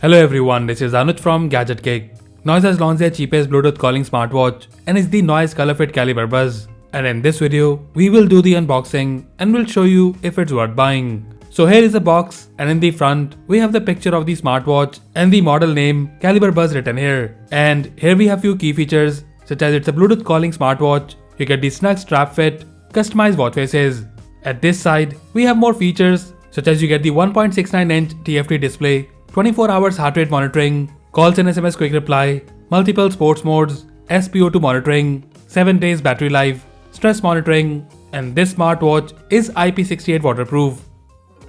Hello everyone, this is Anuj from Gadgetgig. Noise has launched their cheapest Bluetooth calling smartwatch and it's the Noise Colorfit Caliber Buzz. And in this video, we will do the unboxing and we'll show you if it's worth buying. So here is the box and in the front, we have the picture of the smartwatch and the model name Caliber Buzz written here. And here we have few key features such as it's a Bluetooth calling smartwatch, you get the snug strap fit, customized watch faces. At this side, we have more features such as you get the 1.69-inch TFT display, 24 hours heart rate monitoring, calls and SMS quick reply, multiple sports modes, SpO2 monitoring, 7 days battery life, stress monitoring, and this smartwatch is IP68 waterproof.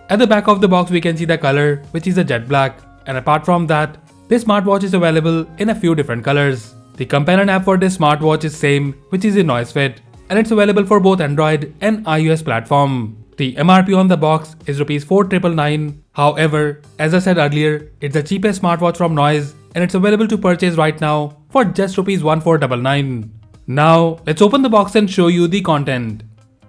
At the back of the box we can see the color, which is a jet black, and apart from that, this smartwatch is available in a few different colors. The companion app for this smartwatch is same, which is the Noise Fit, and it's available for both Android and iOS platform. The MRP on the box is Rs 4,999. However, as I said earlier, it's the cheapest smartwatch from Noise and it's available to purchase right now for just Rs 14,499. Now, let's open the box and show you the content.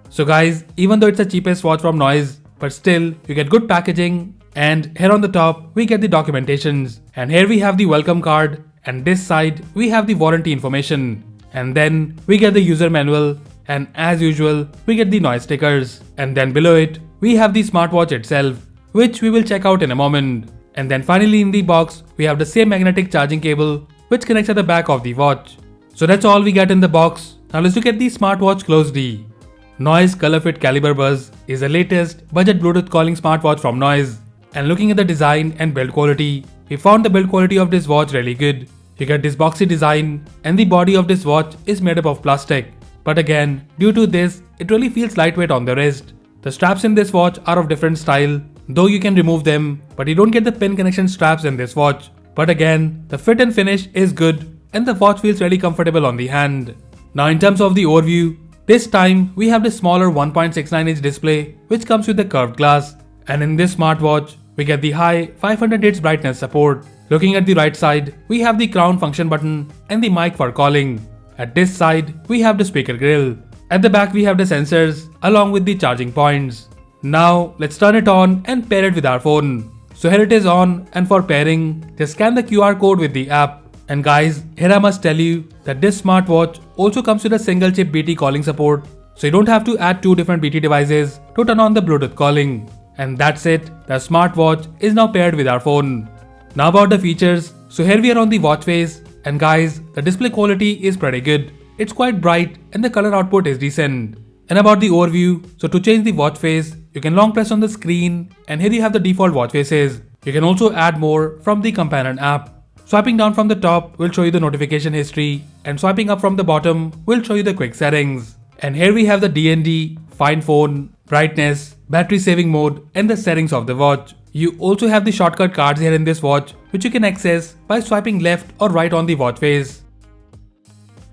So guys, even though it's the cheapest watch from Noise, but still, you get good packaging, and here on the top, we get the documentations. And here we have the welcome card, and this side, we have the warranty information. And then, we get the user manual, and as usual, we get the noise stickers. And then below it, we have the smartwatch itself, which we will check out in a moment. And then finally in the box, we have the same magnetic charging cable, which connects at the back of the watch. So that's all we get in the box. Now let's look at the smartwatch closely. Noise Colorfit Caliber Buzz is the latest budget Bluetooth calling smartwatch from Noise. And looking at the design and build quality, we found the build quality of this watch really good. You get this boxy design and the body of this watch is made up of plastic. But again, due to this, it really feels lightweight on the wrist. The straps in this watch are of different style, though you can remove them, but you don't get the pin connection straps in this watch. But again, the fit and finish is good and the watch feels really comfortable on the hand. Now in terms of the overview, this time we have the smaller 1.69-inch display which comes with the curved glass. And in this smartwatch, we get the high 500 nits brightness support. Looking at the right side, we have the crown function button and the mic for calling. At this side, we have the speaker grill. At the back, we have the sensors along with the charging points. Now, let's turn it on and pair it with our phone. So here it is on, and for pairing, just scan the QR code with the app. And guys, here I must tell you that this smartwatch also comes with a single chip BT calling support. So you don't have to add two different BT devices to turn on the Bluetooth calling. And that's it, the smartwatch is now paired with our phone. Now about the features, so here we are on the watch face. And guys, the display quality is pretty good. It's quite bright and the color output is decent. And about the overview, so to change the watch face, you can long press on the screen and here you have the default watch faces. You can also add more from the companion app. Swiping down from the top will show you the notification history and swiping up from the bottom will show you the quick settings. And here we have the DND, find phone, brightness, battery saving mode and the settings of the watch. You also have the shortcut cards here in this watch which you can access by swiping left or right on the watch face.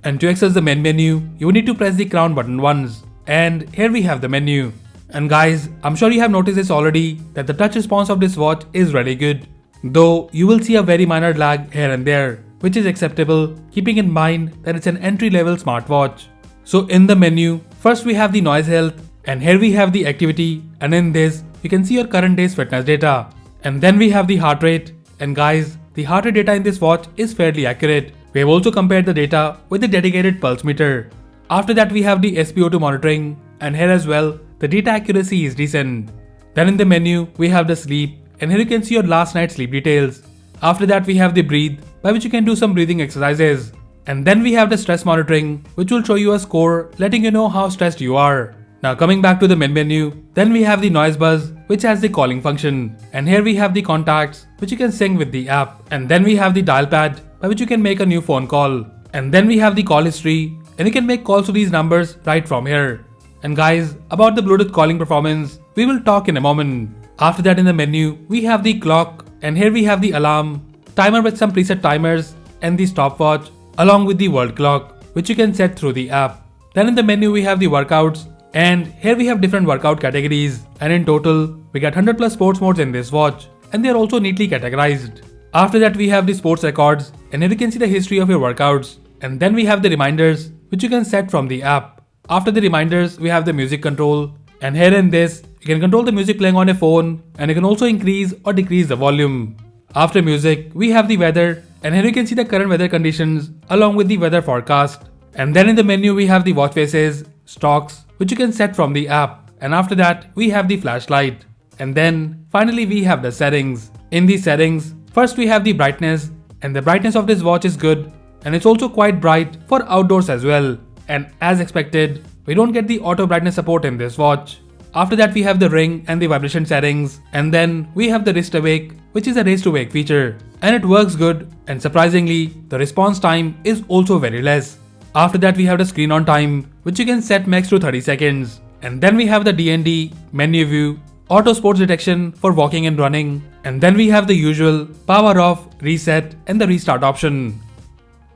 And to access the main menu, you need to press the crown button once. And here we have the menu. And guys, I'm sure you have noticed this already that the touch response of this watch is really good. Though you will see a very minor lag here and there, which is acceptable keeping in mind that it's an entry-level smartwatch. So in the menu, first we have the noise health and here we have the activity and in this, you can see your current day's fitness data. And then we have the heart rate. And guys, the heart rate data in this watch is fairly accurate. We have also compared the data with the dedicated pulse meter. After that we have the SpO2 monitoring and here as well, the data accuracy is decent. Then in the menu, we have the sleep and here you can see your last night's sleep details. After that we have the breathe, by which you can do some breathing exercises. And then we have the stress monitoring, which will show you a score letting you know how stressed you are. Now coming back to the main menu, then we have the noise buzz which has the calling function and here we have the contacts which you can sync with the app and then we have the dial pad by which you can make a new phone call and then we have the call history and you can make calls to these numbers right from here. And guys, about the Bluetooth calling performance, we will talk in a moment. After that in the menu, we have the clock and here we have the alarm, timer with some preset timers and the stopwatch along with the world clock which you can set through the app. Then in the menu we have the workouts. And here we have different workout categories and in total we get 100 plus sports modes in this watch and they are also neatly categorized. After that we have the sports records and here you can see the history of your workouts and then we have the reminders which you can set from the app. After the reminders we have the music control and here in this you can control the music playing on a phone and you can also increase or decrease the volume. After music, we have the weather, and here you can see the current weather conditions along with the weather forecast. And then in the menu we have the watch faces, stocks, which you can set from the app. And after that we have the flashlight. And then finally we have the settings. In the settings, first we have the brightness, and the brightness of this watch is good, and it's also quite bright for outdoors as well. And as expected, we don't get the auto brightness support in this watch. After that we have the ring and the vibration settings, and then we have the wrist awake, which is a raise to wake feature, and it works good, and surprisingly the response time is also very less. After that we have the screen on time, which you can set max to 30 seconds. And then we have the D&D, menu view, auto sports detection for walking and running, and then we have the usual power off, reset and the restart option.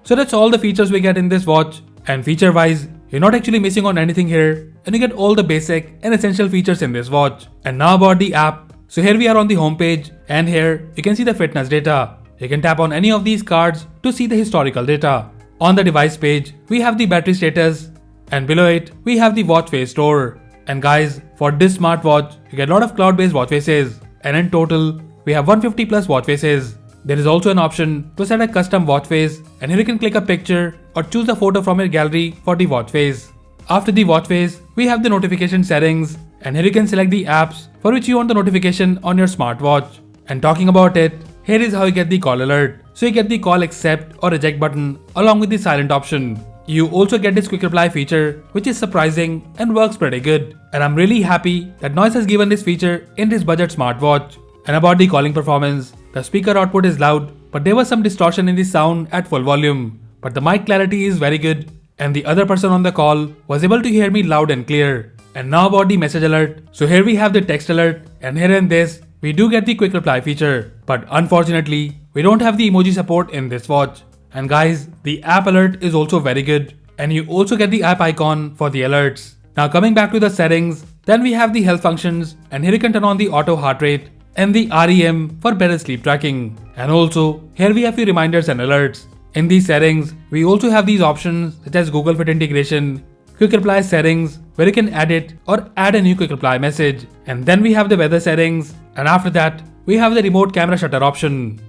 So that's all the features we get in this watch, and feature wise, you're not actually missing on anything here, and you get all the basic and essential features in this watch. And now about the app. So here we are on the home page, and here you can see the fitness data. You can tap on any of these cards to see the historical data. On the device page, we have the battery status, and below it, we have the watch face store. And guys, for this smartwatch, you get a lot of cloud-based watch faces, and in total, we have 150 plus watch faces. There is also an option to set a custom watch face, and here you can click a picture or choose a photo from your gallery for the watch face. After the watch face, we have the notification settings, and here you can select the apps for which you want the notification on your smartwatch. And talking about it, here is how you get the call alert. So you get the call accept or reject button along with the silent option. You also get this quick reply feature, which is surprising and works pretty good. And I'm really happy that Noise has given this feature in this budget smartwatch. And about the calling performance, the speaker output is loud, but there was some distortion in the sound at full volume. But the mic clarity is very good, and the other person on the call was able to hear me loud and clear. And now about the message alert. So here we have the text alert, and here in this, we do get the quick reply feature. But unfortunately, we don't have the emoji support in this watch. And guys, the app alert is also very good, and you also get the app icon for the alerts. Now coming back to the settings, then we have the health functions, and here you can turn on the auto heart rate and the REM for better sleep tracking. And also, here we have the reminders and alerts. In these settings, we also have these options such as Google Fit integration, quick reply settings where you can edit or add a new quick reply message. And then we have the weather settings, and after that, we have the remote camera shutter option.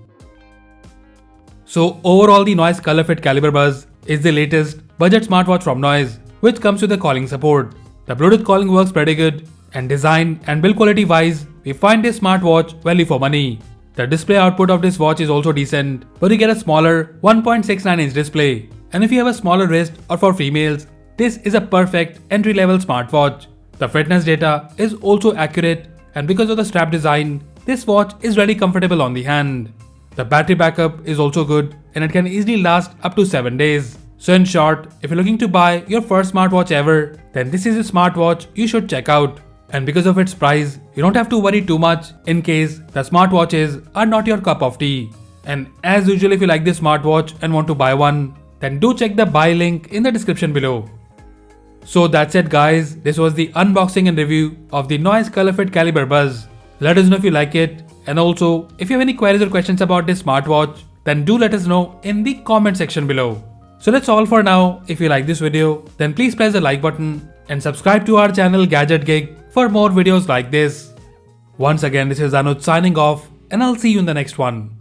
So overall, the Noise Colorfit Caliber Buzz is the latest budget smartwatch from Noise, which comes with the calling support. The Bluetooth calling works pretty good, and design and build quality wise, we find this smartwatch value for money. The display output of this watch is also decent, but you get a smaller 1.69-inch display. And if you have a smaller wrist or for females, this is a perfect entry-level smartwatch. The fitness data is also accurate, and because of the strap design, this watch is really comfortable on the hand. The battery backup is also good, and it can easily last up to 7 days. So in short, if you're looking to buy your first smartwatch ever, then this is a smartwatch you should check out. And because of its price, you don't have to worry too much in case the smartwatches are not your cup of tea. And as usual, if you like this smartwatch and want to buy one, then do check the buy link in the description below. So that's it guys, this was the unboxing and review of the Noise Colorfit Caliber Buzz. Let us know if you like it, and also if you have any queries or questions about this smartwatch, then do let us know in the comment section below. So that's all for now. If you like this video, then please press the like button and subscribe to our channel Gadgetgig for more videos like this. Once again, this is Anuj signing off, and I'll see you in the next one.